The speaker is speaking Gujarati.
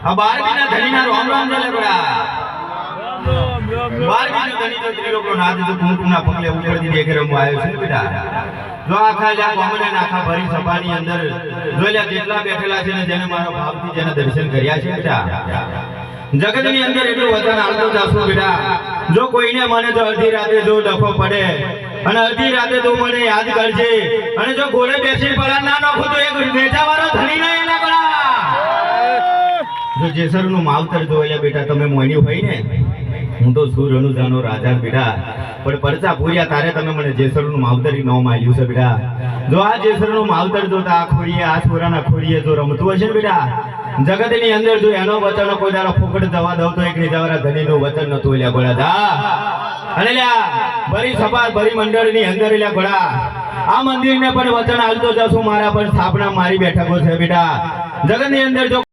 આ 12 ધણીના રોમ રોમ ચાલે બડા 12 ધણી તો ત્રિલોકનો નાદ તો કુંકુમના પગલે ઉપર દી દેખે રમવા આવ્યો છે બેટા જો આખા જા ગામના આખા ભરી સભાની અંદર જોલ્યા જેટલા બેઠેલા છે ને જેને મારો ભાવથી જેને દર્શન કર્યા છે બેટા જગતની અંદર એટલું વચન આલતો જાશું બેટા જો કોઈને મને તો અડધી રાતે જો ડફો પડે અને અડધી રાતે તો મને યાદ કરજે અને જો ઘોડે બેસી પડા ના નાખો તો એક વેચાવાળો ધણી ના એના પડા જો જેસરનું માવતર જોયા બેટા તમે મોયની હોય ને હું તો સુર અનુજાનો રાજા બેટા પણ પરચા પૂર્યા તારે તમે મને જેસરનું માવતરી ન માલ્યું છે બેટા જો આ જેસરનું માવતર જોતા આ ખોરીએ આ છોરાના ખોરીએ જો રમતું હશે ને બેટા જગતની અંદર જો એનો વચન કોઈ દાડો ફોકટ જવા દઉં તો એક નિજાવાળા ધણીનું વચન નતું લ્યા ગોળા દા અને લ્યા ભરી સભા ભરી મંડળની અંદર લ્યા ગોળા આ મંદિરને પણ વચન આલતો જશું મારા પર સ્થાપના મારી બેઠકો છે બેટા જગતની અંદર જો